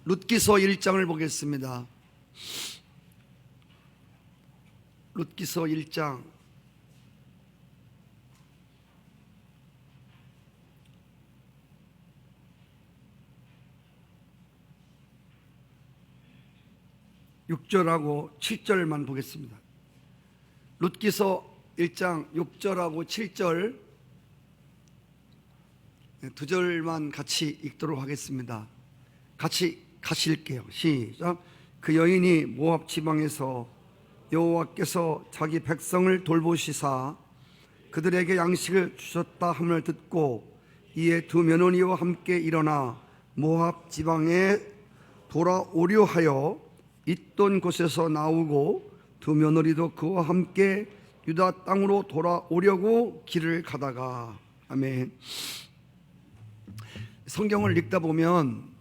룻기서 1장을 보겠습니다. 룻기서 1장 6절하고 7절만 보겠습니다. 룻기서 1장 6절하고 7절 두 절만 같이 읽도록 하겠습니다. 같이 가실게요. 시작. 그 여인이 모압 지방에서 여호와께서 자기 백성을 돌보시사 그들에게 양식을 주셨다 함을 듣고 이에 두 며느리와 함께 일어나 모압 지방에 돌아오려 하여 있던 곳에서 나오고 두 며느리도 그와 함께 유다 땅으로 돌아오려고 길을 가다가. 아멘. 성경을 읽다 보면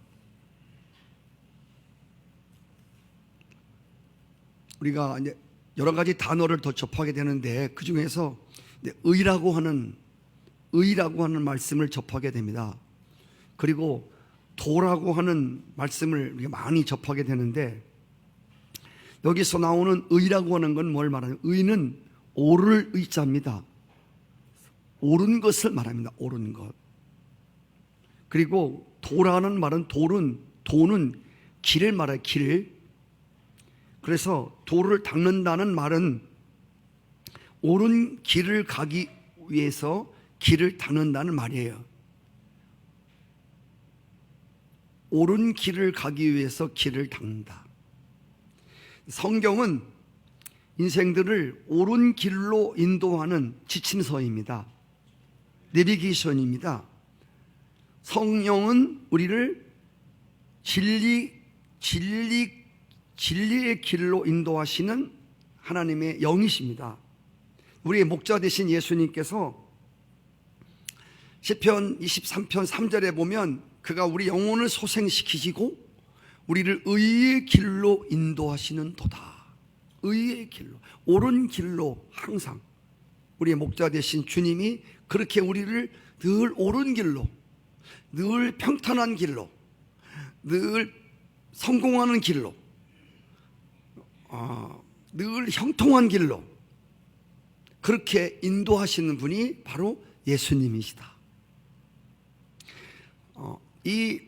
우리가 이제 여러 가지 단어를 더 접하게 되는데 그 중에서 의라고 하는 말씀을 접하게 됩니다. 그리고 도라고 하는 말씀을 우리가 많이 접하게 되는데 여기서 나오는 의라고 하는 건 뭘 말하냐? 의는 오를 의자입니다. 옳은 것을 말합니다. 옳은 것. 그리고 도라는 말은 도는 길을 말해요. 길. 그래서 도를 닦는다는 말은 옳은 길을 가기 위해서 길을 닦는다는 말이에요. 옳은 길을 가기 위해서 길을 닦는다. 성경은 인생들을 옳은 길로 인도하는 지침서입니다. 내비게이션입니다. 성령은 우리를 진리의 길로 인도하시는 하나님의 영이십니다. 우리의 목자 되신 예수님께서 시편 23편 3절에 보면 그가 우리 영혼을 소생시키시고 우리를 의의 길로 인도하시는 도다. 의의 길로, 옳은 길로 항상 우리의 목자 되신 주님이 그렇게 우리를 늘 옳은 길로, 늘 평탄한 길로, 늘 성공하는 길로, 늘 형통한 길로 그렇게 인도하시는 분이 바로 예수님이시다. 이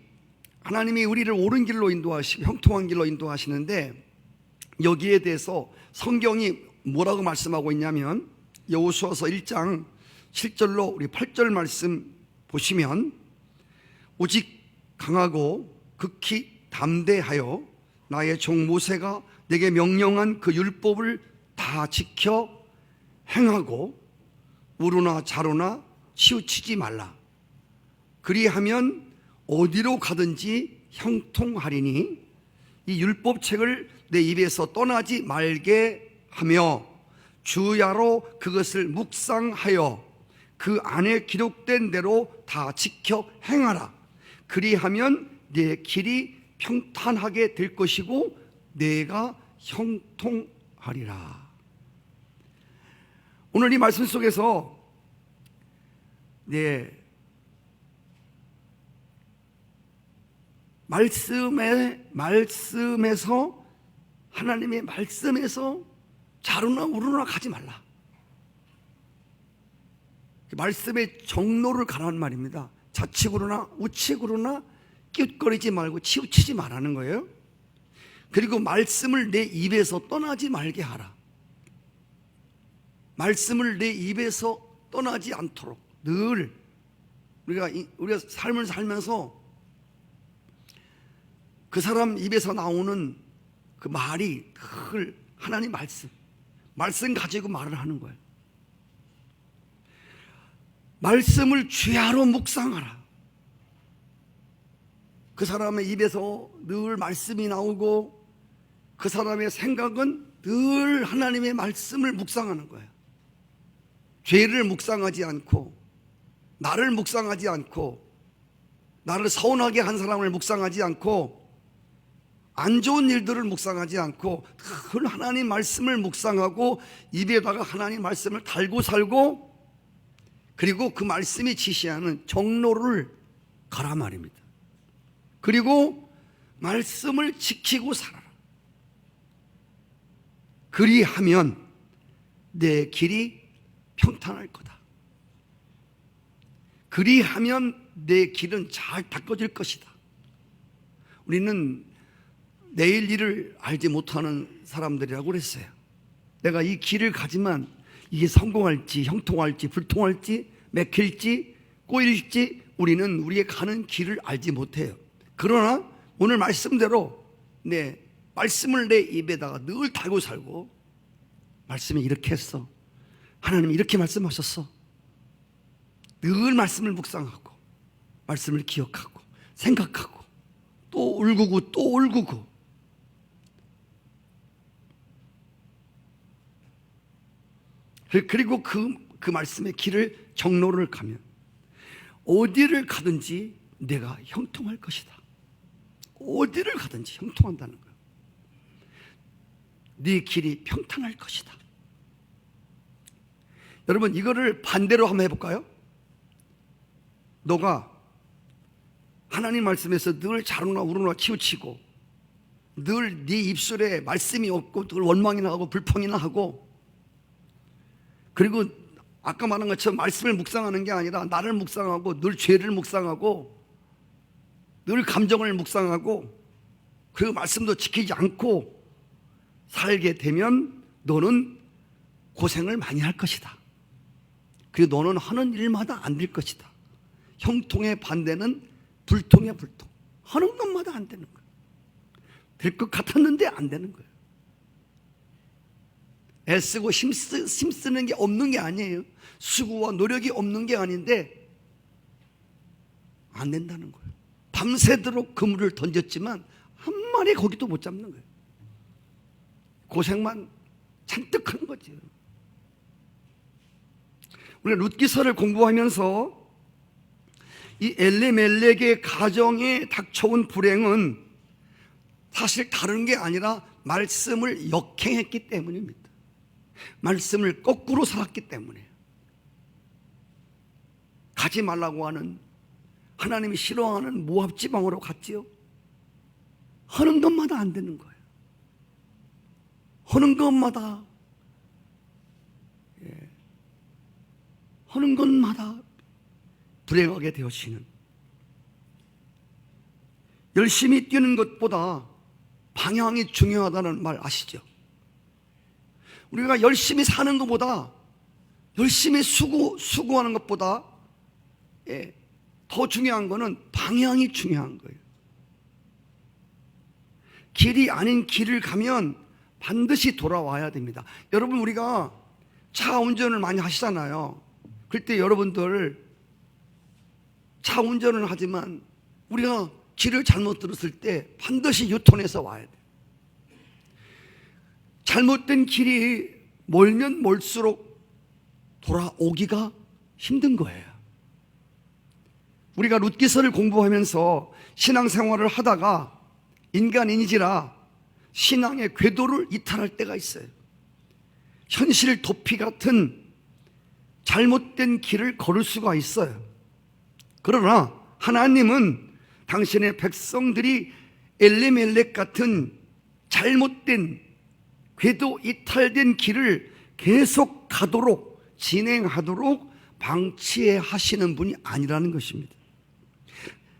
하나님이 우리를 옳은 길로 인도하시고 형통한 길로 인도하시는데 여기에 대해서 성경이 뭐라고 말씀하고 있냐면 여호수아서 1장 7절로 우리 8절 말씀 보시면 오직 강하고 극히 담대하여 나의 종 모세가 내게 명령한 그 율법을 다 지켜 행하고 우루나 자루나 치우치지 말라. 그리하면 어디로 가든지 형통하리니 이 율법책을 내 입에서 떠나지 말게 하며 주야로 그것을 묵상하여 그 안에 기록된 대로 다 지켜 행하라. 그리하면 내 길이 평탄하게 될 것이고 내가 형통하리라. 오늘 이 말씀 속에서 말씀에서 하나님의 말씀에서 자루나 우루나 가지 말라. 말씀의 정로를 가라는 말입니다. 좌측으로나 우측으로나 끼웃거리지 말고 치우치지 말라는 거예요. 그리고 말씀을 내 입에서 떠나지 말게 하라. 말씀을 내 입에서 떠나지 않도록 늘 우리가 삶을 살면서 그 사람 입에서 나오는 그 말이 늘 하나님 말씀 가지고 말을 하는 거예요. 말씀을 주야로 묵상하라. 그 사람의 입에서 늘 말씀이 나오고 그 사람의 생각은 늘 하나님의 말씀을 묵상하는 거예요. 죄를 묵상하지 않고 나를 묵상하지 않고 나를 서운하게 한 사람을 묵상하지 않고 안 좋은 일들을 묵상하지 않고 늘 하나님 말씀을 묵상하고 입에다가 하나님 말씀을 달고 살고 그리고 그 말씀이 지시하는 정로를 가라 말입니다. 그리고 말씀을 지키고 살아라. 그리하면 내 길이 평탄할 거다. 그리하면 내 길은 잘 닦아질 것이다. 우리는 내일 일을 알지 못하는 사람들이라고 그랬어요. 내가 이 길을 가지만 이게 성공할지 형통할지 불통할지 맥힐지 꼬일지 우리는 우리의 가는 길을 알지 못해요. 그러나 오늘 말씀대로 말씀을 내 입에다가 늘 달고 살고, 말씀이 이렇게 했어, 하나님이 이렇게 말씀하셨어, 늘 말씀을 묵상하고 말씀을 기억하고 생각하고 또 울구고 또 울구고, 그리고 그 말씀의 길을 경로를 가면 어디를 가든지 내가 형통할 것이다. 어디를 가든지 형통한다는 거야. 네 길이 평탄할 것이다. 여러분, 이거를 반대로 한번 해볼까요? 너가 하나님 말씀에서 늘 자루나 우루나 치우치고 늘 네 입술에 말씀이 없고 늘 원망이나 하고 불평이나 하고, 그리고 아까 말한 것처럼 말씀을 묵상하는 게 아니라 나를 묵상하고 늘 죄를 묵상하고 늘 감정을 묵상하고 그 말씀도 지키지 않고 살게 되면 너는 고생을 많이 할 것이다. 그리고 너는 하는 일마다 안 될 것이다. 형통의 반대는 불통의 불통. 하는 것마다 안 되는 거예요. 될 것 같았는데 안 되는 거예요. 애쓰고 힘쓰는 게 없는 게 아니에요. 수고와 노력이 없는 게 아닌데 안 된다는 거예요. 밤새도록 그물을 던졌지만 한 마리 거기도 못 잡는 거예요. 고생만 잔뜩 하는 거죠. 우리가 룻기서를 공부하면서 이 엘리멜렉의 가정에 닥쳐온 불행은 사실 다른 게 아니라 말씀을 역행했기 때문입니다. 말씀을 거꾸로 살았기 때문에 가지 말라고 하는, 하나님이 싫어하는 모압 지방으로 갔지요. 하는 것마다 안 되는 거예요. 하는 것마다 하는 것마다 불행하게 되어지는, 열심히 뛰는 것보다 방향이 중요하다는 말 아시죠? 우리가 열심히 사는 것보다, 열심히 수고하는 것보다 더 중요한 거는 방향이 중요한 거예요. 길이 아닌 길을 가면 반드시 돌아와야 됩니다. 여러분, 우리가 차 운전을 많이 하시잖아요. 그때 여러분들 차 운전을 하지만 우리가 길을 잘못 들었을 때 반드시 유턴해서 와야 돼요. 잘못된 길이 멀면 멀수록 돌아오기가 힘든 거예요. 우리가 룻기서를 공부하면서 신앙생활을 하다가 인간인지라 신앙의 궤도를 이탈할 때가 있어요. 현실 도피 같은 잘못된 길을 걸을 수가 있어요. 그러나 하나님은 당신의 백성들이 엘리멜렉 같은 잘못된 궤도 이탈된 길을 계속 가도록, 진행하도록 방치해 하시는 분이 아니라는 것입니다.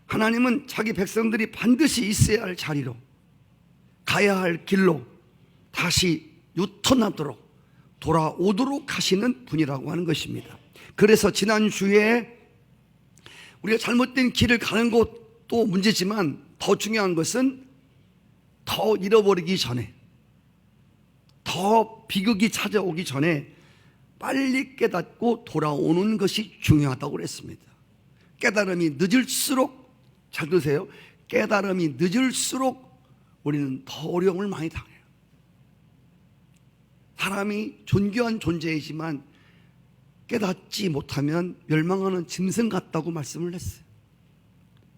하나님은 자기 백성들이 반드시 있어야 할 자리로, 가야 할 길로 다시 유턴하도록, 돌아오도록 하시는 분이라고 하는 것입니다. 그래서 지난주에 우리가 잘못된 길을 가는 것도 문제지만 더 중요한 것은 더 잃어버리기 전에, 더 비극이 찾아오기 전에 빨리 깨닫고 돌아오는 것이 중요하다고 그랬습니다. 깨달음이 늦을수록, 잘 드세요, 깨달음이 늦을수록 우리는 더 어려움을 많이 당해요. 사람이 존귀한 존재이지만 깨닫지 못하면 멸망하는 짐승 같다고 말씀을 했어요.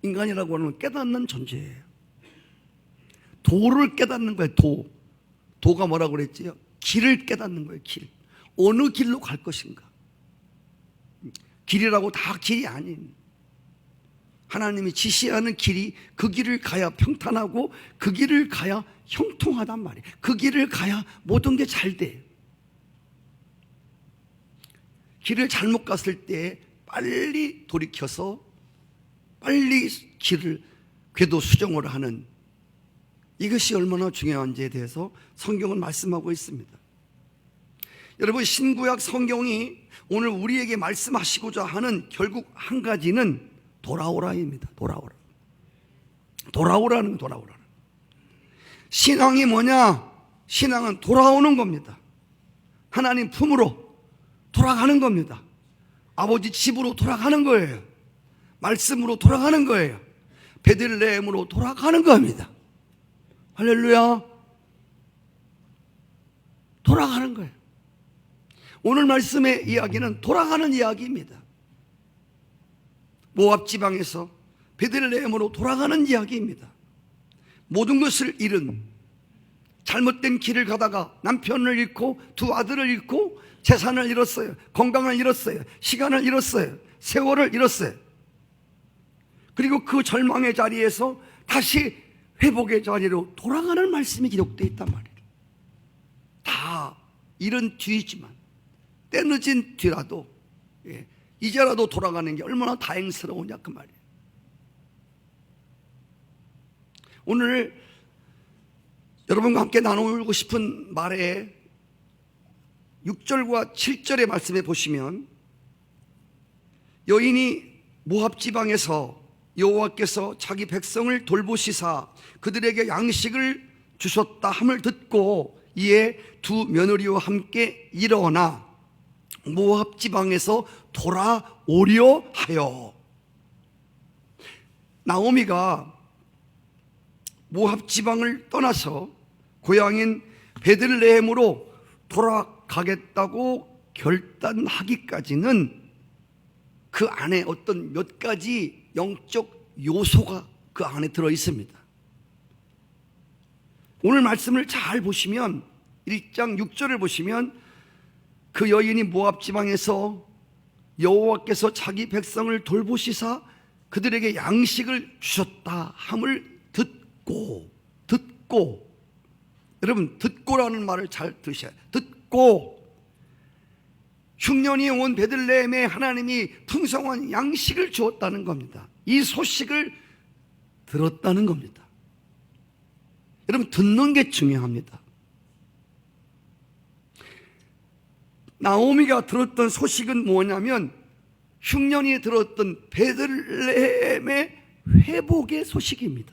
인간이라고 하는 깨닫는 존재예요. 도를 깨닫는 거예요. 도가 뭐라고 그랬지요? 길을 깨닫는 거예요. 길. 어느 길로 갈 것인가. 길이라고 다 길이 아닌, 하나님이 지시하는 길이 그 길을 가야 평탄하고 그 길을 가야 형통하단 말이에요. 그 길을 가야 모든 게 잘 돼. 길을 잘못 갔을 때 빨리 돌이켜서 빨리 길을 궤도 수정을 하는, 이것이 얼마나 중요한지에 대해서 성경은 말씀하고 있습니다. 여러분, 신구약 성경이 오늘 우리에게 말씀하시고자 하는 결국 한 가지는 돌아오라입니다. 돌아오라는. 신앙이 뭐냐? 신앙은 돌아오는 겁니다. 하나님 품으로 돌아가는 겁니다. 아버지 집으로 돌아가는 거예요. 말씀으로 돌아가는 거예요. 베들레헴으로 돌아가는 겁니다. 할렐루야. 돌아가는 거예요. 오늘 말씀의 이야기는 돌아가는 이야기입니다. 모압 지방에서 베들레헴으로 돌아가는 이야기입니다. 모든 것을 잃은, 잘못된 길을 가다가 남편을 잃고 두 아들을 잃고 재산을 잃었어요. 건강을 잃었어요. 시간을 잃었어요. 세월을 잃었어요. 그리고 그 절망의 자리에서 다시 회복의 자리로 돌아가는 말씀이 기록되어 있단 말이에요. 다 잃은 뒤이지만, 때늦은 뒤라도 이제라도 돌아가는 게 얼마나 다행스러우냐 그 말이에요. 오늘 여러분과 함께 나누고 싶은 말에 6절과 7절의 말씀에 보시면, 여인이 모압 지방에서 여호와께서 자기 백성을 돌보시사 그들에게 양식을 주셨다 함을 듣고 이에 두 며느리와 함께 일어나 모압 지방에서 돌아오려 하여. 나오미가 모압 지방을 떠나서 고향인 베들레헴으로 돌아가겠다고 결단하기까지는 그 안에 어떤 몇 가지 영적 요소가 그 안에 들어 있습니다. 오늘 말씀을 잘 보시면 1장 6절을 보시면, 그 여인이 모압 지방에서 여호와께서 자기 백성을 돌보시사 그들에게 양식을 주셨다 함을 듣고, 여러분 듣고라는 말을 잘 들으셔야 돼요. 듣고 흉년이 온 베들레헴에 하나님이 풍성한 양식을 주었다는 겁니다. 이 소식을 들었다는 겁니다. 여러분, 듣는 게 중요합니다. 나오미가 들었던 소식은 뭐냐면, 흉년이 들었던 베들레헴의 회복의 소식입니다.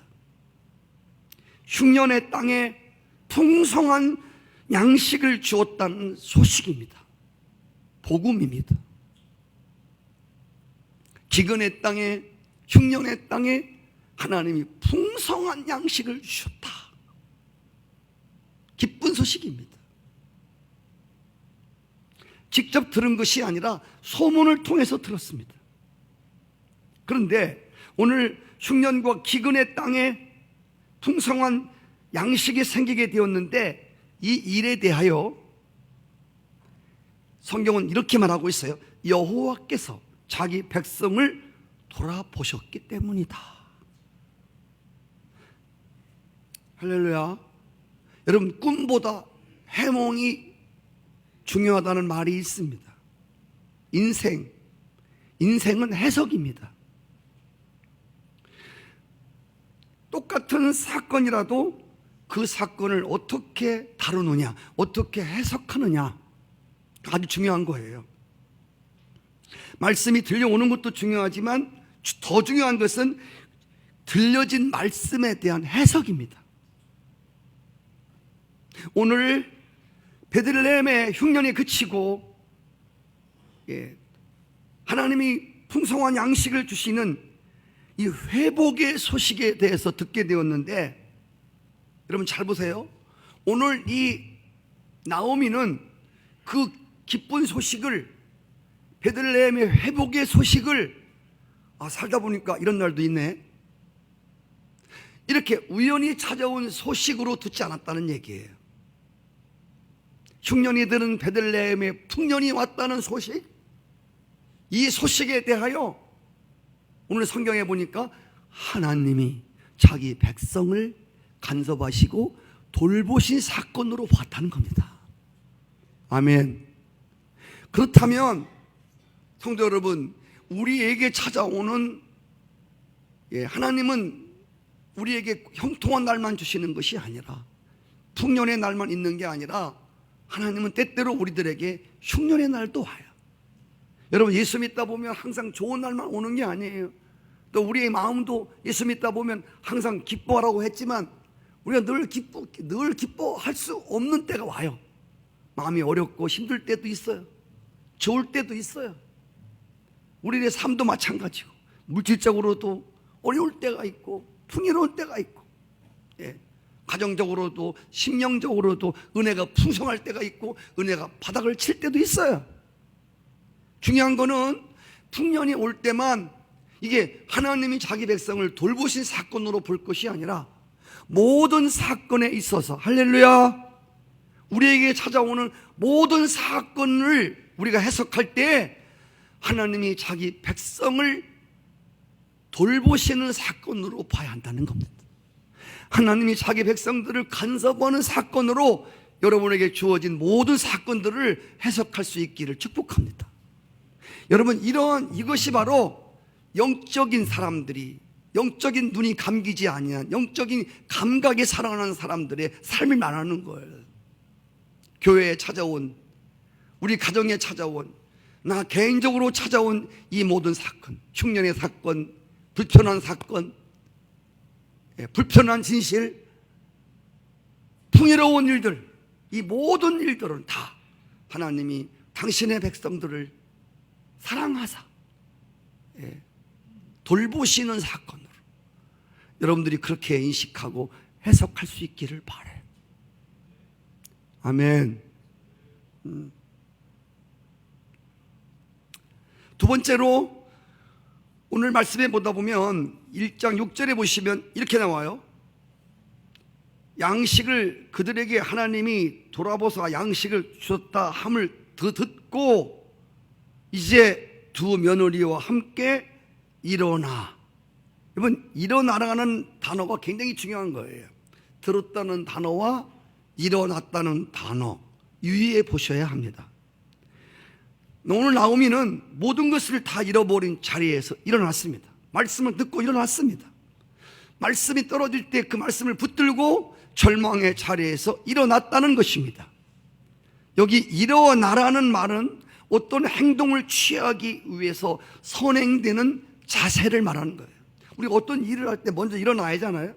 흉년의 땅에 풍성한 양식을 주었다는 소식입니다. 복음입니다. 기근의 땅에, 흉년의 땅에 하나님이 풍성한 양식을 주셨다. 기쁜 소식입니다. 직접 들은 것이 아니라 소문을 통해서 들었습니다. 그런데 오늘 흉년과 기근의 땅에 풍성한 양식이 생기게 되었는데, 이 일에 대하여 성경은 이렇게 말하고 있어요. 여호와께서 자기 백성을 돌아보셨기 때문이다. 할렐루야. 여러분, 꿈보다 해몽이 중요하다는 말이 있습니다. 인생은 해석입니다. 똑같은 사건이라도 그 사건을 어떻게 다루느냐, 어떻게 해석하느냐, 아주 중요한 거예요. 말씀이 들려오는 것도 중요하지만 더 중요한 것은 들려진 말씀에 대한 해석입니다. 오늘 베들레헴의 흉년이 그치고 하나님이 풍성한 양식을 주시는 이 회복의 소식에 대해서 듣게 되었는데, 여러분 잘 보세요. 오늘 이 나오미는 그 기쁜 소식을, 베들레헴의 회복의 소식을, 살다 보니까 이런 날도 있네, 이렇게 우연히 찾아온 소식으로 듣지 않았다는 얘기예요. 흉년이 드는 베들레헴에 풍년이 왔다는 소식, 이 소식에 대하여 오늘 성경에 보니까 하나님이 자기 백성을 간섭하시고 돌보신 사건으로 봤다는 겁니다. 아멘. 그렇다면 성도 여러분, 우리에게 찾아오는 하나님은 우리에게 형통한 날만 주시는 것이 아니라, 풍년의 날만 있는 게 아니라 하나님은 때때로 우리들에게 흉년의 날도 와요. 여러분, 예수 믿다 보면 항상 좋은 날만 오는 게 아니에요. 또 우리의 마음도 예수 믿다 보면 항상 기뻐하라고 했지만 우리가 늘 기뻐할 수 없는 때가 와요. 마음이 어렵고 힘들 때도 있어요. 좋을 때도 있어요. 우리의 삶도 마찬가지고, 물질적으로도 어려울 때가 있고 풍요로운 때가 있고, 가정적으로도 심령적으로도 은혜가 풍성할 때가 있고 은혜가 바닥을 칠 때도 있어요. 중요한 거는 풍년이 올 때만 이게 하나님이 자기 백성을 돌보신 사건으로 볼 것이 아니라 모든 사건에 있어서, 할렐루야, 우리에게 찾아오는 모든 사건을 우리가 해석할 때 하나님이 자기 백성을 돌보시는 사건으로 봐야 한다는 겁니다. 하나님이 자기 백성들을 간섭하는 사건으로 여러분에게 주어진 모든 사건들을 해석할 수 있기를 축복합니다. 여러분, 이것이 바로 영적인 사람들이, 영적인 눈이 감기지 아니한 영적인 감각에 살아가는 사람들의 삶을 말하는 거예요. 교회에 찾아온, 우리 가정에 찾아온, 나 개인적으로 찾아온 이 모든 사건, 흉년의 사건, 불편한 사건, 불편한 진실, 풍요로운 일들, 이 모든 일들은 다 하나님이 당신의 백성들을 사랑하사 돌보시는 사건으로 여러분들이 그렇게 인식하고 해석할 수 있기를 바라요. 아멘. 두 번째로 오늘 말씀에 보다 보면 1장 6절에 보시면 이렇게 나와요. 양식을 그들에게 하나님이 돌아보사 양식을 주셨다 함을 듣고 이제 두 며느리와 함께 일어나. 여러분, 일어나라는 단어가 굉장히 중요한 거예요. 들었다는 단어와 일어났다는 단어 유의해 보셔야 합니다. 오늘 나오미는 모든 것을 다 잃어버린 자리에서 일어났습니다. 말씀을 듣고 일어났습니다. 말씀이 떨어질 때 그 말씀을 붙들고 절망의 자리에서 일어났다는 것입니다. 여기 일어나라는 말은 어떤 행동을 취하기 위해서 선행되는 자세를 말하는 거예요. 우리가 어떤 일을 할 때 먼저 일어나야 하잖아요.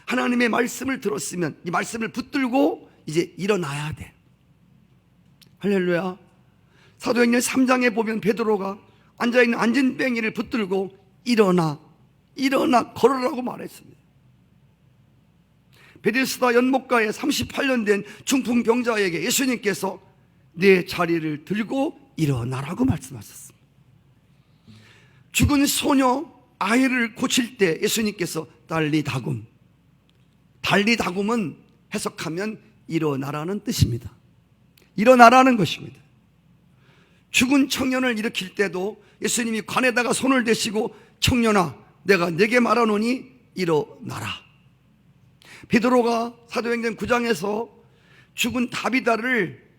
하나님의 말씀을 들었으면 이 말씀을 붙들고 이제 일어나야 돼. 할렐루야. 사도행전 3장에 보면 베드로가 앉아있는 안진뱅이를 붙들고 일어나 걸으라고 말했습니다. 베데스다 연못가에 38년 된 중풍병자에게 예수님께서 내 자리를 들고 일어나라고 말씀하셨습니다. 죽은 소녀 아이를 고칠 때 예수님께서 달리다굼은 해석하면 일어나라는 뜻입니다. 일어나라는 것입니다. 죽은 청년을 일으킬 때도 예수님이 관에다가 손을 대시고 청년아 내가 네게 말하노니 일어나라. 베드로가 사도행전 9장에서 죽은 다비다를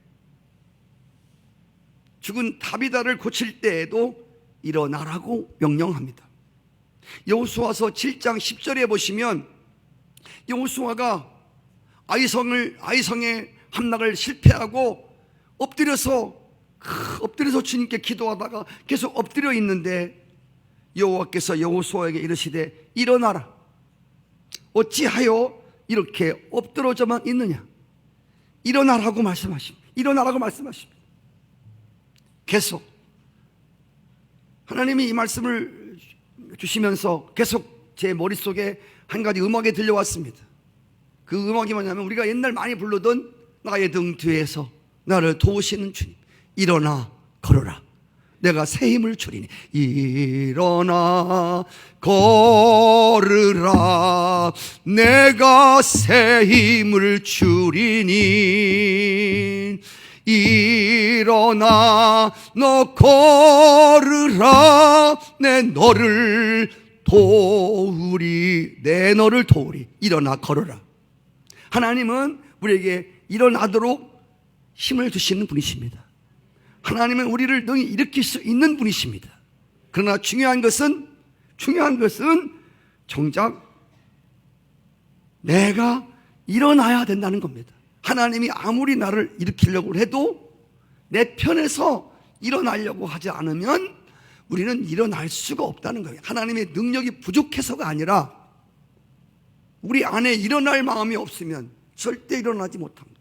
고칠 때에도 일어나라고 명령합니다. 여호수아서 7장 10절에 보시면 여호수아가 아이성의 함락을 실패하고 엎드려서 주님께 기도하다가 계속 엎드려 있는데 여호와께서 여호수아에게 이르시되 일어나라. 어찌하여 이렇게 엎드러져만 있느냐. 일어나라고 말씀하십니다. 계속 하나님이 이 말씀을 주시면서 계속 제 머릿속에 한 가지 음악이 들려왔습니다. 그 음악이 뭐냐면 우리가 옛날 많이 부르던 나의 등 뒤에서 나를 도우시는 주님, 일어나 걸어라. 내가 새 힘을 주리니 일어나 걸으라. 내가 새 힘을 주리니 일어나 너 걸으라 내 너를 도우리. 내 너를 도우리. 일어나 걸어라. 하나님은 우리에게 일어나도록 힘을 주시는 분이십니다. 하나님은 우리를 능히 일으킬 수 있는 분이십니다. 그러나 중요한 것은 정작 내가 일어나야 된다는 겁니다. 하나님이 아무리 나를 일으키려고 해도 내 편에서 일어나려고 하지 않으면 우리는 일어날 수가 없다는 거예요. 하나님의 능력이 부족해서가 아니라 우리 안에 일어날 마음이 없으면 절대 일어나지 못합니다.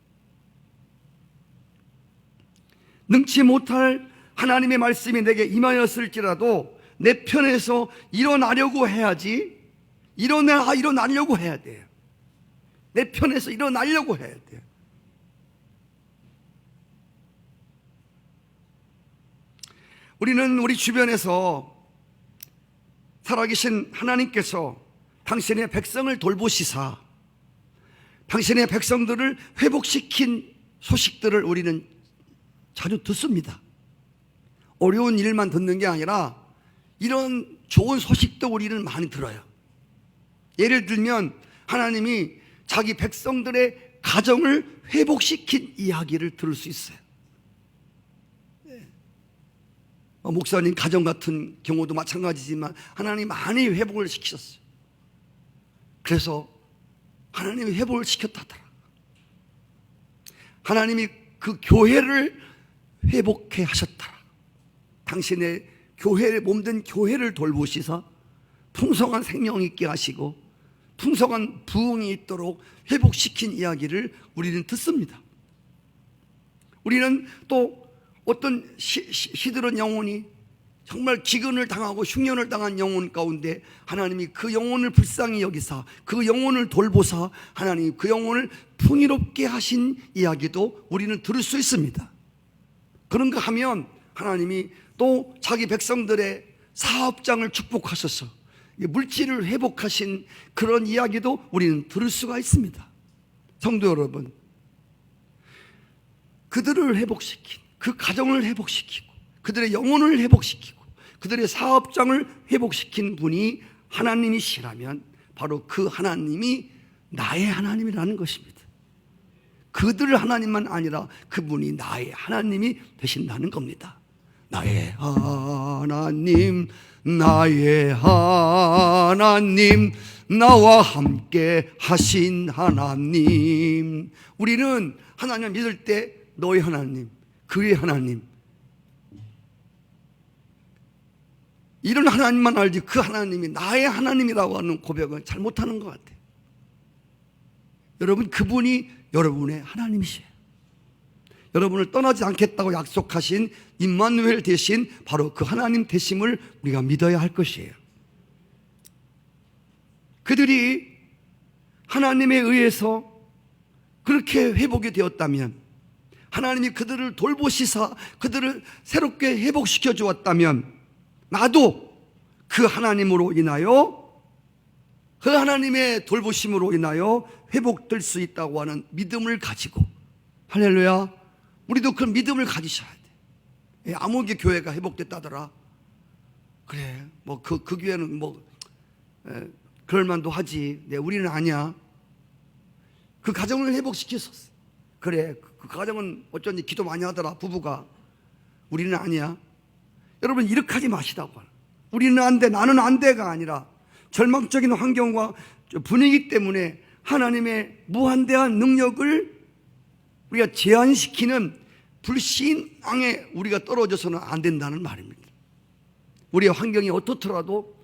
능치 못할 하나님의 말씀이 내게 임하였을지라도 내 편에서 일어나려고 해야지. 일어나려고 해야 돼요. 내 편에서 일어나려고 해야 돼요. 우리는 우리 주변에서 살아계신 하나님께서 당신의 백성을 돌보시사 당신의 백성들을 회복시킨 소식들을 우리는 자주 듣습니다. 어려운 일만 듣는 게 아니라 이런 좋은 소식도 우리는 많이 들어요. 예를 들면 하나님이 자기 백성들의 가정을 회복시킨 이야기를 들을 수 있어요. 목사님 가정 같은 경우도 마찬가지지만 하나님 많이 회복을 시키셨어요. 그래서 하나님이 회복을 시켰다더라. 하나님이 그 교회를 회복해 하셨더라. 당신의 교회를 몸된 교회를 돌보시사 풍성한 생명 있게 하시고 풍성한 부흥이 있도록 회복시킨 이야기를 우리는 듣습니다. 우리는 또 어떤 시들은 영혼이 정말 기근을 당하고 흉년을 당한 영혼 가운데 하나님이 그 영혼을 불쌍히 여기사 그 영혼을 돌보사 하나님이 그 영혼을 풍요롭게 하신 이야기도 우리는 들을 수 있습니다. 그런가 하면 하나님이 또 자기 백성들의 사업장을 축복하셔서 물질을 회복하신 그런 이야기도 우리는 들을 수가 있습니다. 성도 여러분, 그들을 회복시킨, 그 가정을 회복시키고 그들의 영혼을 회복시키고 그들의 사업장을 회복시킨 분이 하나님이시라면 바로 그 하나님이 나의 하나님이라는 것입니다. 그들 하나님만 아니라 그분이 나의 하나님이 되신다는 겁니다. 나의 하나님, 나의 하나님, 나와 함께 하신 하나님. 우리는 하나님을 믿을 때 너의 하나님, 그의 하나님, 이런 하나님만 알지 그 하나님이 나의 하나님이라고 하는 고백은 잘 못하는 것 같아요. 여러분, 그분이 여러분의 하나님이시에요. 여러분을 떠나지 않겠다고 약속하신 임마누엘 대신 바로 그 하나님 되심을 우리가 믿어야 할 것이에요. 그들이 하나님에 의해서 그렇게 회복이 되었다면, 하나님이 그들을 돌보시사 그들을 새롭게 회복시켜 주었다면 나도 그 하나님으로 인하여, 그 하나님의 돌보심으로 인하여 회복될 수 있다고 하는 믿음을 가지고, 할렐루야, 우리도 그 믿음을 가지셔야 돼. 아무개 교회가 회복됐다더라. 그래, 뭐 그 교회는 뭐 그럴만도 하지. 네, 우리는 아니야. 그 가정을 회복시켰었어. 그래, 그 가정은 어쩐지 기도 많이 하더라, 부부가. 우리는 아니야. 여러분, 이렇게 하지 마시라고. 우리는 안 돼, 나는 안 돼가 아니라 절망적인 환경과 분위기 때문에 하나님의 무한대한 능력을 우리가 제한시키는 불신앙에 우리가 떨어져서는 안 된다는 말입니다. 우리의 환경이 어떻더라도,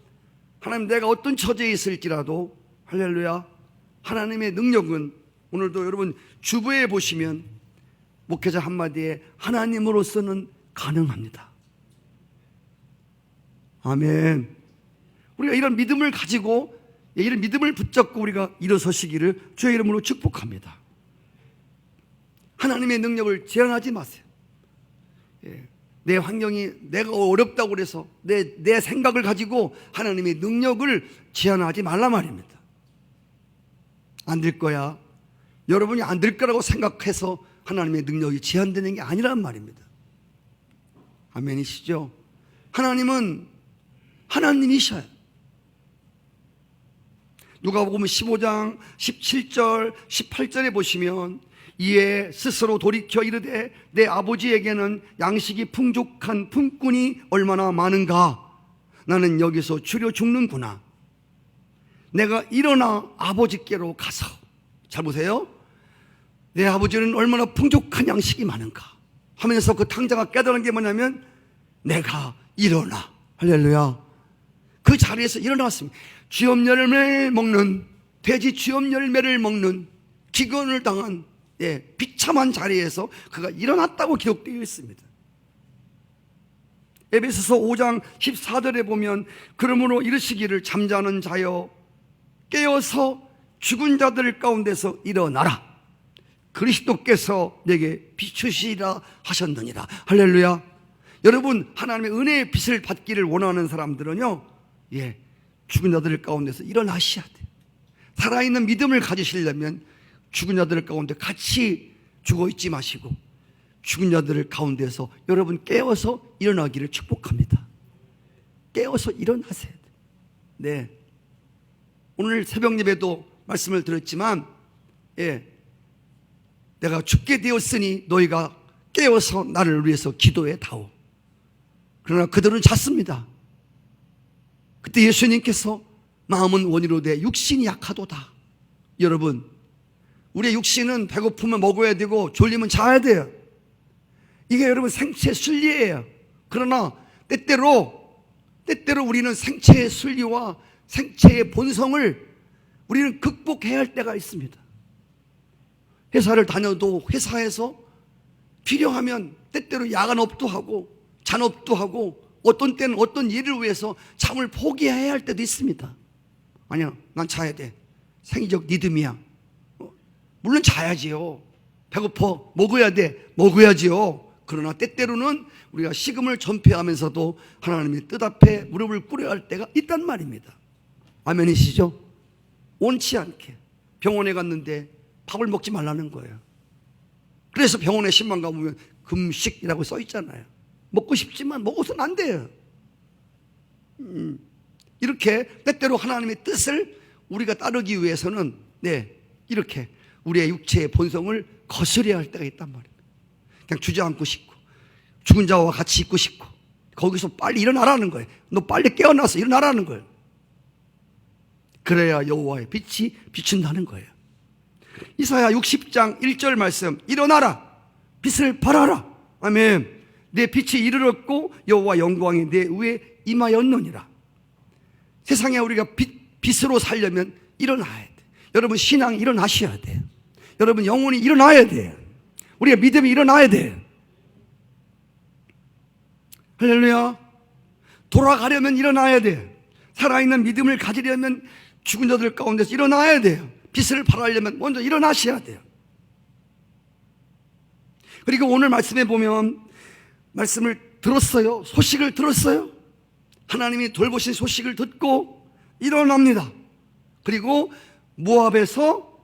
하나님 내가 어떤 처지에 있을지라도, 할렐루야, 하나님의 능력은 오늘도 여러분 주부에 보시면 목회자 한마디에 하나님으로서는 가능합니다. 아멘. 우리가 이런 믿음을 가지고, 이런 믿음을 붙잡고 우리가 일어서시기를 주의 이름으로 축복합니다. 하나님의 능력을 제한하지 마세요. 내 환경이 내가 어렵다고 그래서 내 생각을 가지고 하나님의 능력을 제한하지 말라 말입니다. 안 될 거야, 여러분이 안 될 거라고 생각해서 하나님의 능력이 제한되는 게 아니란 말입니다. 아멘이시죠? 하나님은 하나님이셔요. 누가복음 15장 17절 18절에 보시면 이에 스스로 돌이켜 이르되 내 아버지에게는 양식이 풍족한 품꾼이 얼마나 많은가. 나는 여기서 주려 죽는구나. 내가 일어나 아버지께로 가서. 잘 보세요. 내 아버지는 얼마나 풍족한 양식이 많은가 하면서 그 탕자가 깨달은 게 뭐냐면 내가 일어나. 할렐루야. 그 자리에서 일어났습니다. 쥐엄 열매를 먹는, 돼지 쥐엄 열매를 먹는 기근을 당한 비참한 자리에서 그가 일어났다고 기록되어 있습니다. 에베소서 5장 14절에 보면 그러므로 이르시기를 잠자는 자여 깨어서 죽은 자들 가운데서 일어나라. 그리스도께서 내게 비추시리라 하셨느니라. 할렐루야. 여러분, 하나님의 은혜의 빛을 받기를 원하는 사람들은요, 죽은 자들 가운데서 일어나셔야 돼요. 살아있는 믿음을 가지시려면 죽은 자들 가운데 같이 죽어있지 마시고 죽은 자들 가운데서 여러분 깨어서 일어나기를 축복합니다. 깨어서 일어나세요. 네. 오늘 새벽 예배도 말씀을 드렸지만, 내가 죽게 되었으니 너희가 깨어서 나를 위해서 기도해 다오. 그러나 그들은 잤습니다. 그때 예수님께서 마음은 원이로되 육신이 약하도다. 여러분, 우리의 육신은 배고프면 먹어야 되고 졸리면 자야 돼요. 이게 여러분 생체 순리예요. 그러나 때때로 우리는 생체의 순리와 생체의 본성을 우리는 극복해야 할 때가 있습니다. 회사를 다녀도 회사에서 필요하면 때때로 야간업도 하고 잔업도 하고 어떤 때는 어떤 일을 위해서 잠을 포기해야 할 때도 있습니다. 아니야, 난 자야 돼. 생리적 리듬이야. 물론 자야지요. 배고파, 먹어야 돼. 먹어야지요. 그러나 때때로는 우리가 식음을 전폐하면서도 하나님의 뜻 앞에 무릎을 꿇어야 할 때가 있단 말입니다. 아멘이시죠? 원치 않게 병원에 갔는데 밥을 먹지 말라는 거예요. 그래서 병원에 신만 가보면 금식이라고 써 있잖아요. 먹고 싶지만 먹어서는 안 돼요. 이렇게 때때로 하나님의 뜻을 우리가 따르기 위해서는 이렇게 우리의 육체의 본성을 거스려야 할 때가 있단 말입니다. 그냥 주저앉고 싶고 죽은 자와 같이 있고 싶고 거기서 빨리 일어나라는 거예요. 너 빨리 깨어나서 일어나라는 거예요. 그래야 여호와의 빛이 비춘다는 거예요. 이사야 60장 1절 말씀, 일어나라 빛을 발하라. 아멘. 내 빛이 이르렀고 여호와 영광이 내 위에 임하였느니라. 세상에 우리가 빛으로 살려면 일어나야 돼. 여러분 신앙이 일어나셔야 돼요. 여러분 영혼이 일어나야 돼요. 우리가 믿음이 일어나야 돼요. 할렐루야. 돌아가려면 일어나야 돼요. 살아있는 믿음을 가지려면 죽은 자들 가운데서 일어나야 돼요. 빛을 발하려면 먼저 일어나셔야 돼요. 그리고 오늘 말씀에 보면 말씀을 들었어요. 소식을 들었어요. 하나님이 돌보신 소식을 듣고 일어납니다. 그리고 모압에서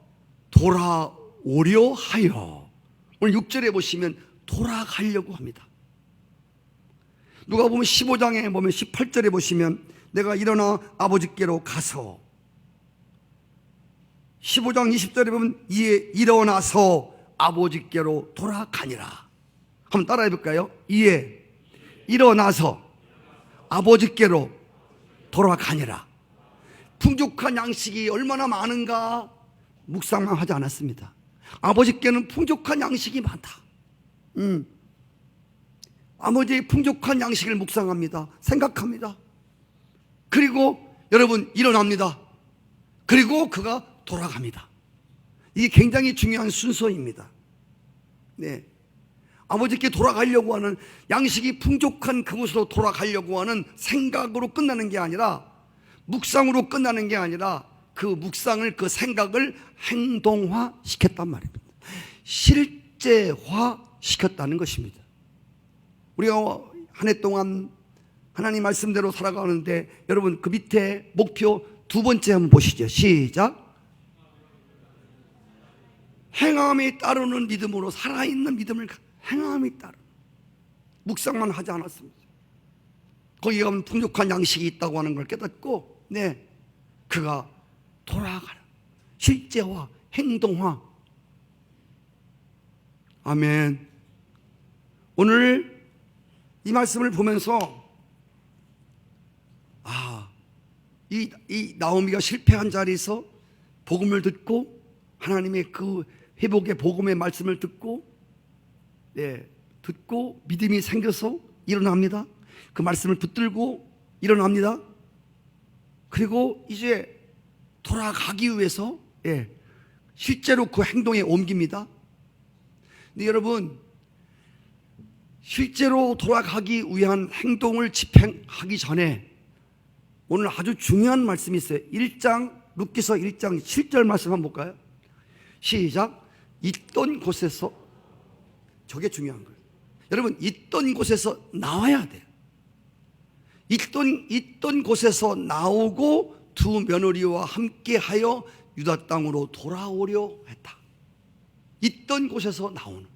돌아오려 하여. 오늘 6절에 보시면 돌아가려고 합니다. 누가 보면 15장에 보면 18절에 보시면 내가 일어나 아버지께로 가서, 15장 20절에 보면 이에 일어나서 아버지께로 돌아가니라. 한번 따라해 볼까요? 이에 일어나서 아버지께로 돌아가니라. 풍족한 양식이 얼마나 많은가 묵상만 하지 않았습니다. 아버지께는 풍족한 양식이 많다. 아버지의 풍족한 양식을 묵상합니다. 생각합니다. 그리고 여러분 일어납니다. 그리고 그가 돌아갑니다. 이게 굉장히 중요한 순서입니다. 네. 아버지께 돌아가려고 하는, 양식이 풍족한 그곳으로 돌아가려고 하는 생각으로 끝나는 게 아니라, 묵상으로 끝나는 게 아니라 그 묵상을, 그 생각을 행동화 시켰단 말입니다. 실제화 시켰다는 것입니다. 우리가 한 해 동안 하나님 말씀대로 살아가는데 여러분 그 밑에 목표 두 번째 한번 보시죠. 시작. 행함에 따르는 믿음으로 살아있는 믿음을 행함에 따르 묵상만 하지 않았습니다. 거기 가면 풍족한 양식이 있다고 하는 걸 깨닫고 그가 돌아가는 실제화 행동화. 아멘. 오늘 이 말씀을 보면서 이 나오미가 실패한 자리에서 복음을 듣고 하나님의 그 회복의 복음의 말씀을 듣고 믿음이 생겨서 일어납니다. 그 말씀을 붙들고 일어납니다. 그리고 이제 돌아가기 위해서 실제로 그 행동에 옮깁니다. 근데 여러분, 실제로 돌아가기 위한 행동을 집행하기 전에 오늘 아주 중요한 말씀이 있어요. 룻기서 1장 7절 말씀 한번 볼까요? 시작. 있던 곳에서, 저게 중요한 거예요. 여러분, 있던 곳에서 나와야 돼요. 있던 곳에서 나오고 두 며느리와 함께하여 유다 땅으로 돌아오려 했다. 있던 곳에서 나오는,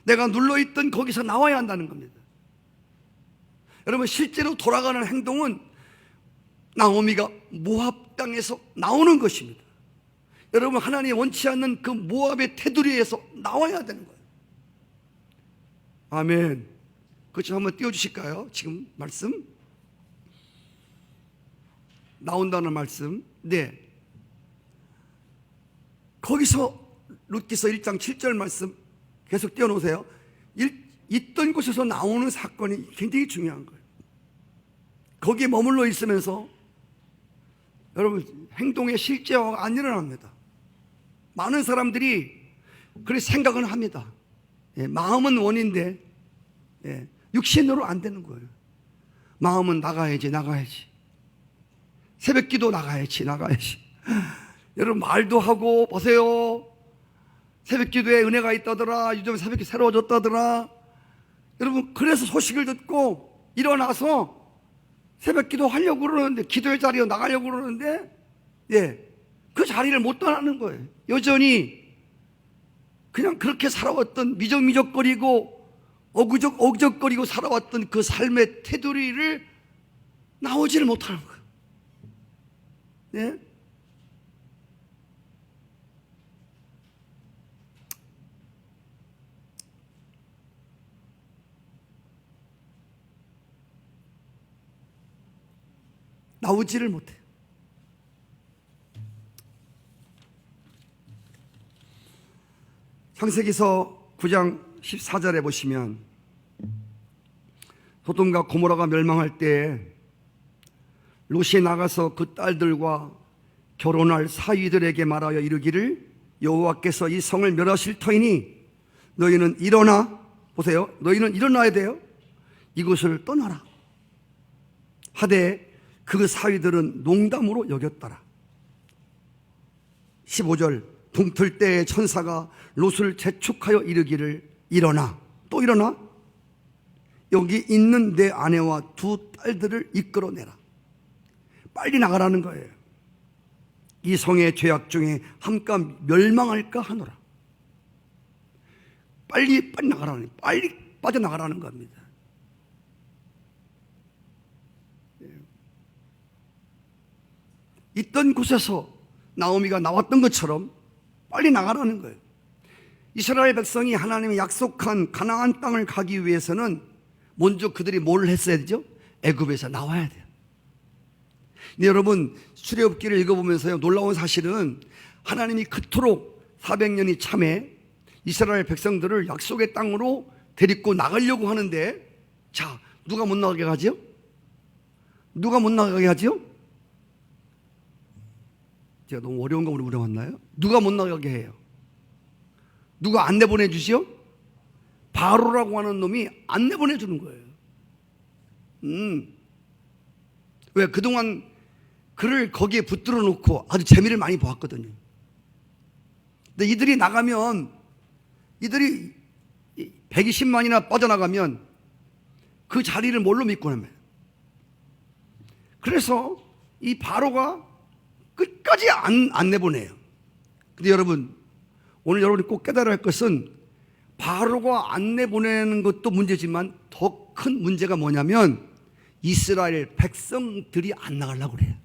내가 눌러있던 거기서 나와야 한다는 겁니다. 여러분, 실제로 돌아가는 행동은 나오미가 모압 땅에서 나오는 것입니다. 여러분, 하나님이 원치 않는 그 모압의 테두리에서 나와야 되는 거예요. 아멘. 그것 좀 한번 띄워주실까요? 지금 말씀 나온다는 말씀. 거기서 룻기서 1장 7절 말씀 계속 띄워놓으세요. 있던 곳에서 나오는 사건이 굉장히 중요한 거예요. 거기에 머물러 있으면서 여러분, 행동의 실제화가 안 일어납니다. 많은 사람들이 그렇게 생각은 합니다. 마음은 원인데 육신으로 안 되는 거예요. 마음은 나가야지. 새벽기도 나가야지. 여러분, 말도 하고 보세요. 새벽기도에 은혜가 있다더라. 요즘 새벽기 새로워졌다더라. 여러분, 그래서 소식을 듣고 일어나서 새벽기도 하려고 그러는데, 기도의 자리에 나가려고 그러는데 그 자리를 못 떠나는 거예요. 여전히 그냥 그렇게 살아왔던, 미적미적거리고 어그적거리고 살아왔던 그 삶의 테두리를 나오지를 못하는 거예요. 나오지를 못해요. 창세기서 9장 14절에 보시면 소돔과 고모라가 멸망할 때 롯이 나가서 그 딸들과 결혼할 사위들에게 말하여 이르기를 여호와께서 이 성을 멸하실 터이니 너희는 일어나, 보세요, 너희는 일어나야 돼요. 이곳을 떠나라 하되 그 사위들은 농담으로 여겼더라. 15절, 동틀 때에 천사가 롯을 재촉하여 이르기를 일어나, 또 일어나 여기 있는 내 아내와 두 딸들을 이끌어내라. 빨리 나가라는 거예요. 이 성의 죄악 중에 함께 멸망할까 하노라. 빨리 나가라는, 빨리 빠져나가라는 겁니다. 있던 곳에서 나오미가 나왔던 것처럼 빨리 나가라는 거예요. 이스라엘 백성이 하나님의 약속한 가나안 땅을 가기 위해서는 먼저 그들이 뭘 했어야 되죠? 애굽에서 나와야 돼요. 근데 여러분, 출애굽기를 읽어보면서요, 놀라운 사실은 하나님이 그토록 400년이 참에 이스라엘 백성들을 약속의 땅으로 데리고 나가려고 하는데, 자, 누가 못 나가게 하죠? 누가 못 나가게 하죠? 제가 너무 어려운 거 물어봤나요? 누가 못 나가게 해요? 누가 안 내보내주시오? 바로라고 하는 놈이 안 내보내주는 거예요. 왜? 그동안 그를 거기에 붙들어 놓고 아주 재미를 많이 보았거든요. 근데 이들이 나가면, 이들이 120만이나 빠져나가면 그 자리를 뭘로 믿고 나면, 그래서 이 바로가 끝까지 안 내보내요. 근데 여러분, 오늘 여러분이 꼭 깨달아야 할 것은 바로가 안 내보내는 것도 문제지만 더 큰 문제가 뭐냐면 이스라엘 백성들이 안 나가려고 그래요.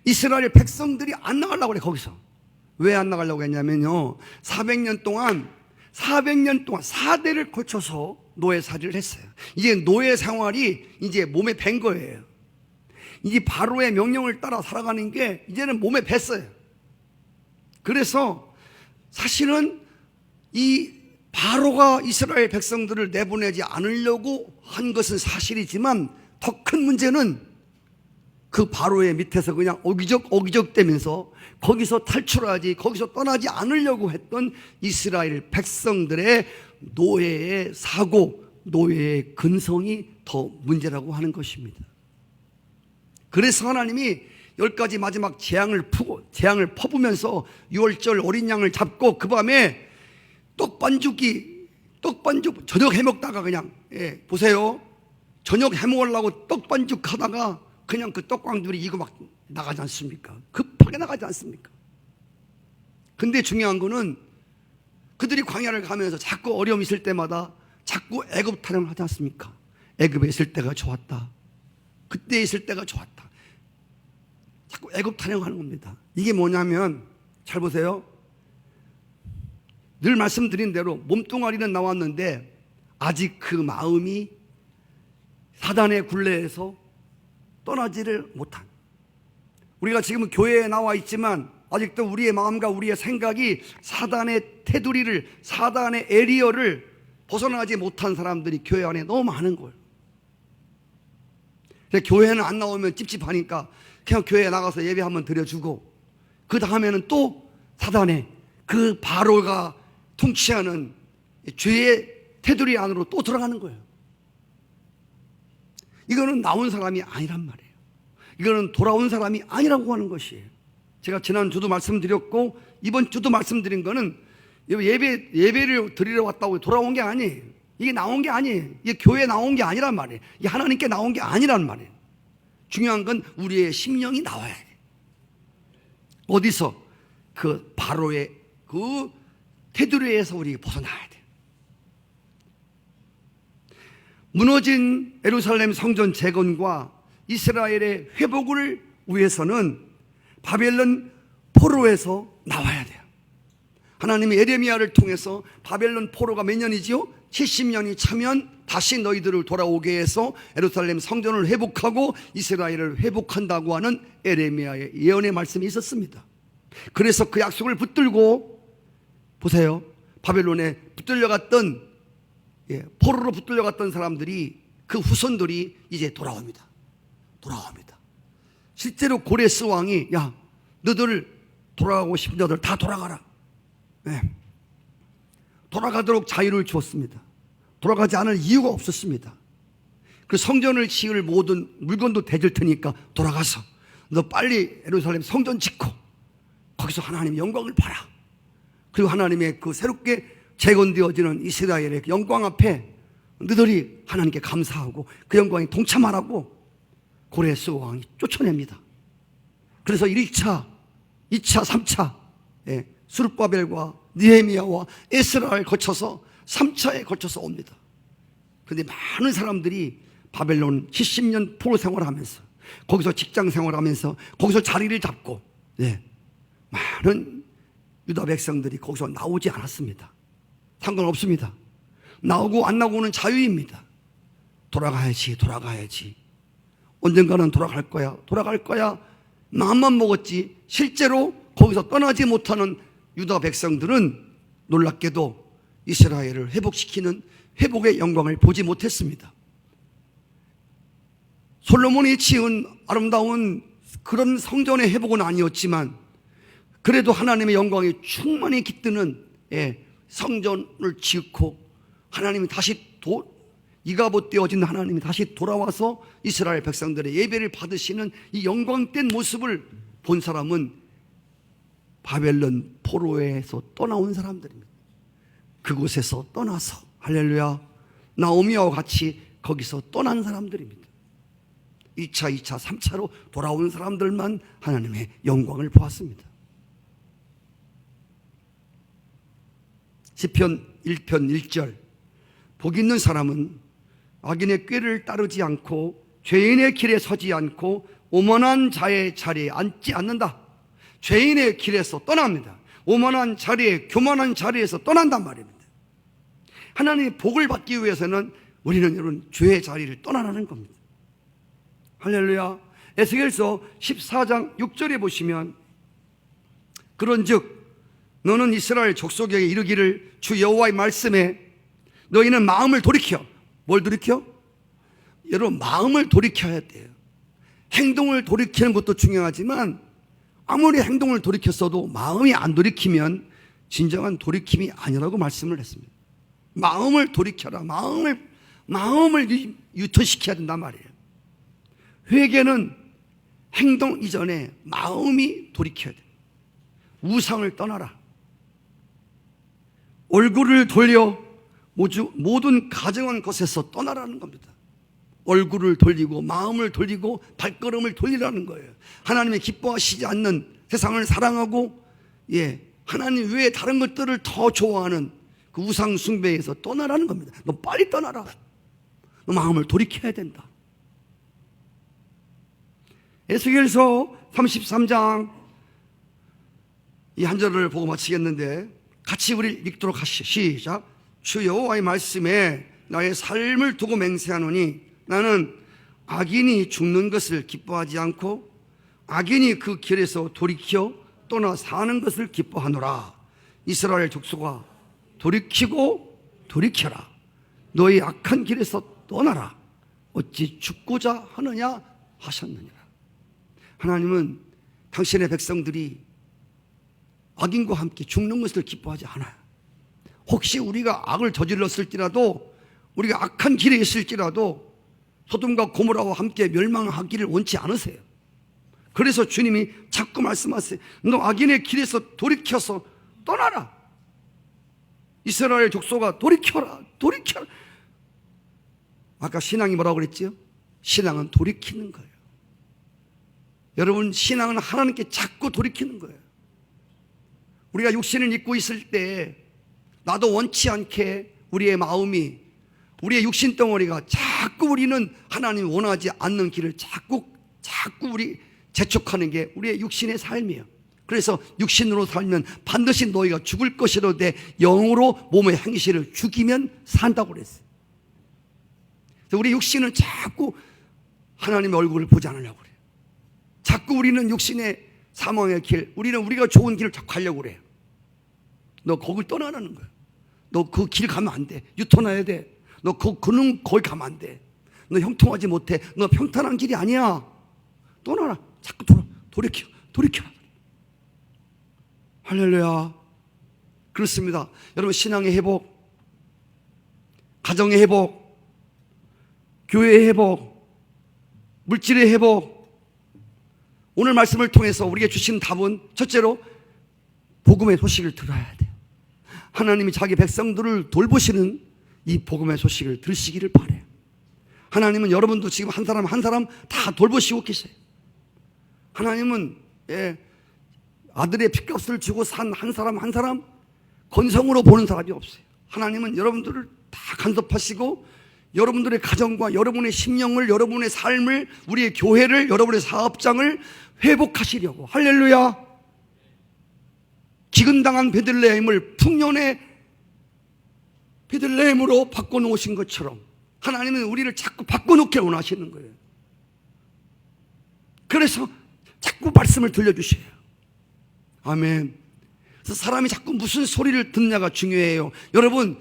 이스라엘 백성들이 안 나가려고 그래. 거기서 왜 안 나가려고 했냐면요, 400년 동안 4대를 거쳐서 노예살이를 했어요. 이제 노예 생활이 이제 몸에 밴 거예요. 이제 바로의 명령을 따라 살아가는 게 이제는 몸에 뱄어요. 그래서 사실은 이 바로가 이스라엘 백성들을 내보내지 않으려고 한 것은 사실이지만 더 큰 문제는 그 바로의 밑에서 그냥 어기적대면서 거기서 탈출하지, 거기서 떠나지 않으려고 했던 이스라엘 백성들의 노예의 사고, 노예의 근성이 더 문제라고 하는 것입니다. 그래서 하나님이 10가지 마지막 재앙을 퍼부면서 6월절 어린 양을 잡고 그 밤에 떡반죽 저녁 해먹다가 그냥, 보세요, 저녁 해먹으려고 떡반죽 하다가 그냥 그 떡광들이 이거 막 나가지 않습니까? 급하게 나가지 않습니까? 근데 중요한 거는 그들이 광야를 가면서 자꾸 어려움이 있을 때마다 자꾸 애굽 타령을 하지 않습니까? 애굽에 있을 때가 좋았다, 그때 있을 때가 좋았다, 자꾸 애굽 타령하는 겁니다. 이게 뭐냐면, 잘 보세요, 늘 말씀드린 대로 몸뚱아리는 나왔는데 아직 그 마음이 사단의 굴레에서 떠나지를 못한, 우리가 지금 교회에 나와 있지만 아직도 우리의 마음과 우리의 생각이 사단의 테두리를, 사단의 에리어를 벗어나지 못한 사람들이 교회 안에 너무 많은 거예요. 교회는 안 나오면 찝찝하니까 그냥 교회에 나가서 예배 한번 드려주고 그 다음에는 또 사단의 그 바로가 통치하는 죄의 테두리 안으로 또 들어가는 거예요. 이거는 나온 사람이 아니란 말이에요. 이거는 돌아온 사람이 아니라고 하는 것이에요. 제가 지난주도 말씀드렸고 이번 주도 말씀드린 거는 예배를 드리러 왔다고 돌아온 게 아니에요. 이게 나온 게 아니에요. 이게 교회에 나온 게 아니란 말이에요. 이게 하나님께 나온 게 아니란 말이에요. 중요한 건 우리의 심령이 나와야 돼요. 어디서? 그 바로의 그 테두리에서 우리가 벗어나야 돼요. 무너진 예루살렘 성전 재건과 이스라엘의 회복을 위해서는 바벨론 포로에서 나와야 돼요. 하나님이 에레미야를 통해서 바벨론 포로가 몇 년이지요? 70년이 차면 다시 너희들을 돌아오게 해서 예루살렘 성전을 회복하고 이스라엘을 회복한다고 하는 에레미야의 예언의 말씀이 있었습니다. 그래서 그 약속을 붙들고, 보세요, 바벨론에 붙들려갔던, 포로로 붙들려갔던 사람들이, 그 후손들이 이제 돌아옵니다. 실제로 고레스 왕이, 야, 너들 돌아가고 싶은 자들 다 돌아가라, 돌아가도록 자유를 주었습니다. 돌아가지 않을 이유가 없었습니다. 그 성전을 지을 모든 물건도 대줄 테니까 돌아가서 너 빨리 예루살렘 성전 짓고 거기서 하나님의 영광을 봐라. 그리고 하나님의 그 새롭게 재건되어지는 이스라엘의 영광 앞에 너희들이 하나님께 감사하고 그 영광에 동참하라고 고레스 왕이 쫓아냅니다. 그래서 1차, 2차, 3차 스룹바벨과 느헤미야와 에스라를 거쳐서 3차에 거쳐서 옵니다. 그런데 많은 사람들이 바벨론 70년 포로 생활하면서 거기서 직장 생활하면서 거기서 자리를 잡고, 많은 유다 백성들이 거기서 나오지 않았습니다. 상관없습니다. 나오고 안 나오고는 자유입니다. 돌아가야지. 언젠가는 돌아갈 거야. 마음만 먹었지 실제로 거기서 떠나지 못하는 유다 백성들은 놀랍게도 이스라엘을 회복시키는 회복의 영광을 보지 못했습니다. 솔로몬이 지은 아름다운 그런 성전의 회복은 아니었지만 그래도 하나님의 영광이 충만히 깃드는 성전을 짓고 하나님이 다시 이가봇 되어진 하나님이 다시 돌아와서 이스라엘 백성들의 예배를 받으시는 이 영광된 모습을 본 사람은 바벨론 포로에서 떠나온 사람들입니다. 그곳에서 떠나서, 할렐루야, 나오미와 같이 거기서 떠난 사람들입니다. 2차, 3차로 돌아오는 사람들만 하나님의 영광을 보았습니다. 시편 1편 1절, 복 있는 사람은 악인의 꾀를 따르지 않고 죄인의 길에 서지 않고 오만한 자의 자리에 앉지 않는다. 죄인의 길에서 떠납니다. 오만한 자리에, 교만한 자리에서 떠난단 말입니다. 하나님의 복을 받기 위해서는 우리는 여러분 죄의 자리를 떠나라는 겁니다. 할렐루야. 에스겔서 14장 6절에 보시면, 그런즉 너는 이스라엘 족속에게 이르기를 주 여호와의 말씀에 너희는 마음을 돌이켜. 뭘 돌이켜? 여러분 마음을 돌이켜야 돼요. 행동을 돌이키는 것도 중요하지만 아무리 행동을 돌이켰어도 마음이 안 돌이키면 진정한 돌이킴이 아니라고 말씀을 했습니다. 마음을 돌이켜라. 마음을 유턴시켜야 된단 말이에요. 회개는 행동 이전에 마음이 돌이켜야 돼요. 우상을 떠나라. 얼굴을 돌려 모든 가정한 것에서 떠나라는 겁니다. 얼굴을 돌리고 마음을 돌리고 발걸음을 돌리라는 거예요. 하나님이 기뻐하시지 않는 세상을 사랑하고 하나님 외에 다른 것들을 더 좋아하는 그 우상 숭배에서 떠나라는 겁니다. 너 빨리 떠나라. 너 마음을 돌이켜야 된다. 에스겔서 33장 이 한 절을 보고 마치겠는데 같이 우리 읽도록 하시죠. 시작. 주 여호와의 말씀에 나의 삶을 두고 맹세하노니 나는 악인이 죽는 것을 기뻐하지 않고 악인이 그 길에서 돌이켜 떠나 사는 것을 기뻐하노라. 이스라엘 족속아 돌이키고 돌이켜라. 너희 악한 길에서 떠나라. 어찌 죽고자 하느냐 하셨느니라. 하나님은 당신의 백성들이 악인과 함께 죽는 것을 기뻐하지 않아요. 혹시 우리가 악을 저질렀을지라도, 우리가 악한 길에 있을지라도 소돔과 고모라와 함께 멸망하기를 원치 않으세요. 그래서 주님이 자꾸 말씀하세요. 너 악인의 길에서 돌이켜서 떠나라. 이스라엘 족속아 돌이켜라. 돌이켜라. 아까 신앙이 뭐라고 그랬지요? 신앙은 돌이키는 거예요. 여러분 신앙은 하나님께 자꾸 돌이키는 거예요. 우리가 육신을 입고 있을 때 나도 원치 않게 우리의 마음이, 우리의 육신 덩어리가 자꾸 우리는 하나님이 원하지 않는 길을 자꾸 우리 재촉하는 게 우리의 육신의 삶이에요. 그래서 육신으로 살면 반드시 너희가 죽을 것이로되 영으로 몸의 행실을 죽이면 산다고 그랬어요. 그래서 우리 육신은 자꾸 하나님의 얼굴을 보지 않으려고 그래요. 자꾸 우리는 육신의 사망의 길, 우리는 우리가 좋은 길을 자꾸 가려고 그래요. 너 거길 떠나라는 거야. 너 그 길 가면 안 돼. 유턴해야 돼. 너 거기 가면 안 돼. 너 형통하지 못해. 너 평탄한 길이 아니야. 떠나라. 자꾸 돌이켜. 할렐루야. 그렇습니다. 여러분 신앙의 회복, 가정의 회복, 교회의 회복, 물질의 회복, 오늘 말씀을 통해서 우리에게 주신 답은 첫째로 복음의 소식을 들어야 돼요. 하나님이 자기 백성들을 돌보시는 이 복음의 소식을 들으시기를 바라요. 하나님은 여러분도 지금 한 사람 한 사람 다 돌보시고 계세요. 하나님은 아들의 핏값을 주고 산 한 사람 한 사람 건성으로 보는 사람이 없어요. 하나님은 여러분들을 다 간섭하시고 여러분들의 가정과 여러분의 심령을, 여러분의 삶을, 우리의 교회를, 여러분의 사업장을 회복하시려고. 할렐루야. 기근당한 베들레헴을 풍년의 베들레헴으로 바꿔놓으신 것처럼 하나님은 우리를 자꾸 바꿔놓기를 원하시는 거예요. 그래서 자꾸 말씀을 들려주셔요. 아멘. 그래서 사람이 자꾸 무슨 소리를 듣냐가 중요해요. 여러분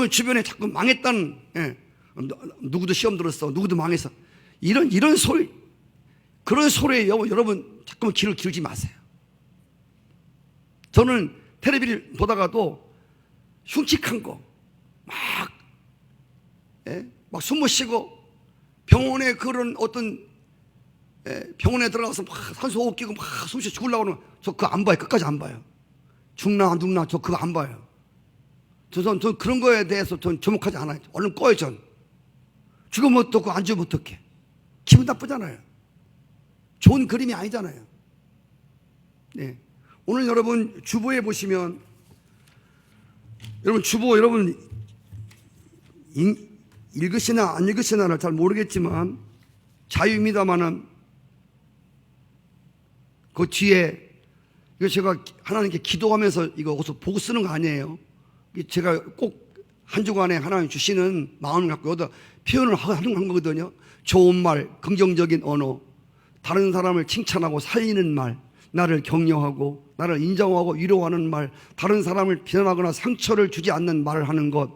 주변에 자꾸 망했다는, 누구도 시험 들었어, 누구도 망했어, 이런 소리, 그런 소리에 여러분 자꾸 귀를 기울이지 마세요. 저는 텔레비를 보다가도 흉측한 거 막 숨 못 쉬고 병원에 그런 어떤 병원에 들어가서 막 산소 호흡 끼고 막 숨 쉬어 죽으려고 하는 거, 저 그거 안 봐요. 끝까지 안 봐요. 죽나 안 죽나 저 그거 안 봐요. 전 그런 거에 대해서 전 주목하지 않아요. 얼른 꺼요. 전 죽으면 어떡하고 안 죽으면 어떡해. 기분 나쁘잖아요. 좋은 그림이 아니잖아요. 네. 오늘 여러분 주보에 보시면, 여러분 주보 여러분 읽으시나 안 읽으시나를 잘 모르겠지만 자유입니다마는 그 뒤에, 이거 제가 하나님께 기도하면서 이거 어디서 보고 쓰는 거 아니에요. 제가 꼭 한 주간에 하나님 주시는 마음을 갖고 여기다 표현을 하는 거거든요. 좋은 말, 긍정적인 언어, 다른 사람을 칭찬하고 살리는 말, 나를 격려하고 나를 인정하고 위로하는 말, 다른 사람을 비난하거나 상처를 주지 않는 말을 하는 것,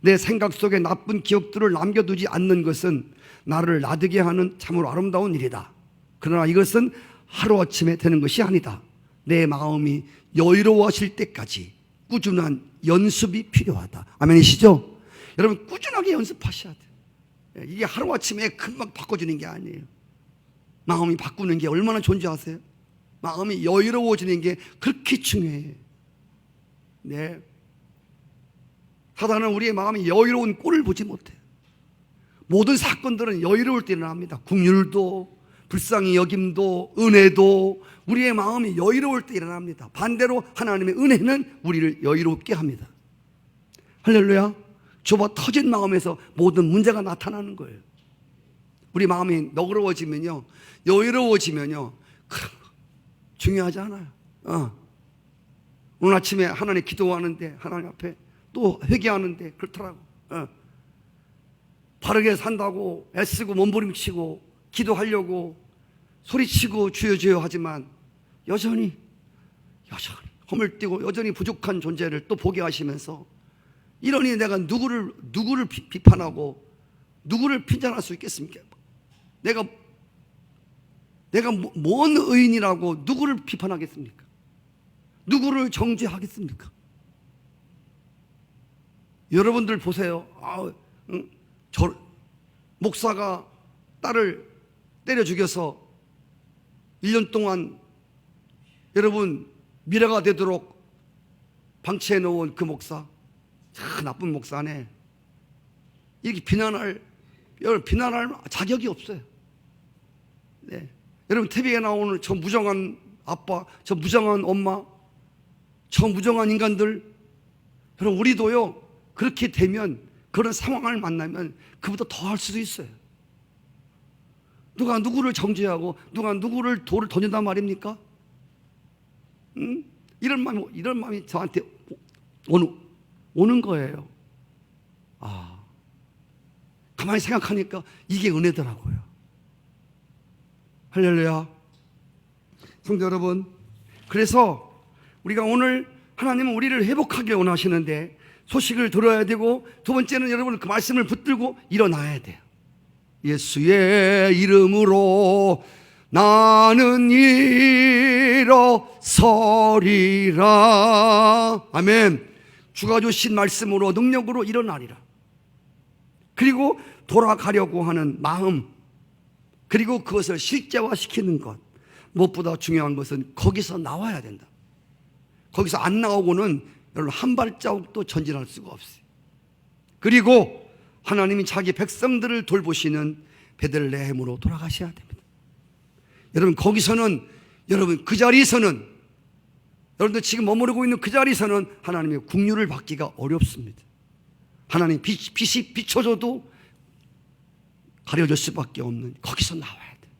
내 생각 속에 나쁜 기억들을 남겨두지 않는 것은 나를 나되게 하는 참으로 아름다운 일이다. 그러나 이것은 하루아침에 되는 것이 아니다. 내 마음이 여유로워질 때까지 꾸준한 연습이 필요하다. 아멘이시죠? 여러분 꾸준하게 연습하셔야 돼요. 이게 하루아침에 금방 바꿔주는 게 아니에요. 마음이 바꾸는 게 얼마나 존재하세요? 마음이 여유로워지는 게 그렇게 중요해요. 네. 사단은 우리의 마음이 여유로운 꼴을 보지 못해요. 모든 사건들은 여유로울 때 일어납니다. 긍휼도, 불쌍히 여김도, 은혜도 우리의 마음이 여유로울 때 일어납니다. 반대로 하나님의 은혜는 우리를 여유롭게 합니다. 할렐루야. 좁아 터진 마음에서 모든 문제가 나타나는 거예요. 우리 마음이 너그러워지면요, 여유로워지면요, 중요하지 않아요. 오늘 아침에 하나님 기도하는데, 하나님 앞에 또 회개하는데 그렇더라고. 바르게 산다고 애쓰고 몸부림치고 기도하려고 소리치고 주여 주여 하지만 여전히 허물뛰고 여전히 부족한 존재를 또 보게 하시면서, 이러니 내가 누구를 비판하고 누구를 핀잔할 수 있겠습니까? 내가 뭔 의인이라고 누구를 비판하겠습니까? 누구를 정죄하겠습니까? 여러분들 보세요. 목사가 딸을 때려 죽여서 1년 동안 여러분 미래가 되도록 방치해 놓은 그 목사, 참 나쁜 목사네. 이렇게 비난할 자격이 없어요. 네. 여러분 TV에 나오는 저 무정한 아빠, 저 무정한 엄마, 저 무정한 인간들, 여러분 우리도요 그렇게 되면, 그런 상황을 만나면 그보다 더 할 수도 있어요. 누가 누구를 정죄하고 누가 누구를 돌을 던진단 말입니까? 이런 마음이 저한테 오는 거예요. 가만히 생각하니까 이게 은혜더라고요. 할렐루야. 성도 여러분, 그래서 우리가 오늘 하나님은 우리를 회복하게 원하시는데 소식을 들어야 되고, 두 번째는 여러분 그 말씀을 붙들고 일어나야 돼요. 예수의 이름으로 나는 일어서리라. 아멘. 주가 주신 말씀으로 능력으로 일어나리라. 그리고 돌아가려고 하는 마음, 그리고 그것을 실제화시키는 것, 무엇보다 중요한 것은 거기서 나와야 된다. 거기서 안 나오고는 여러분 한 발자국도 전진할 수가 없어요. 그리고 하나님이 자기 백성들을 돌보시는 베들레헴으로 돌아가셔야 됩니다. 여러분 거기서는, 여러분 그 자리에서는, 여러분들 지금 머무르고 있는 그 자리에서는 하나님의 긍휼을 받기가 어렵습니다. 하나님 빛이 비춰져도 가려질 수밖에 없는, 거기서 나와야 돼요.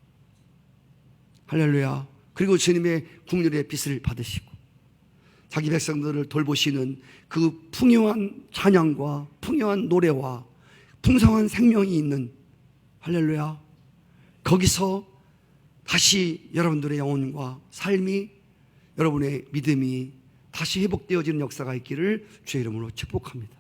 할렐루야. 그리고 주님의 긍휼의 빛을 받으시고 자기 백성들을 돌보시는 그 풍요한 찬양과 풍요한 노래와 풍성한 생명이 있는, 할렐루야, 거기서 다시 여러분들의 영혼과 삶이, 여러분의 믿음이 다시 회복되어지는 역사가 있기를 주의 이름으로 축복합니다.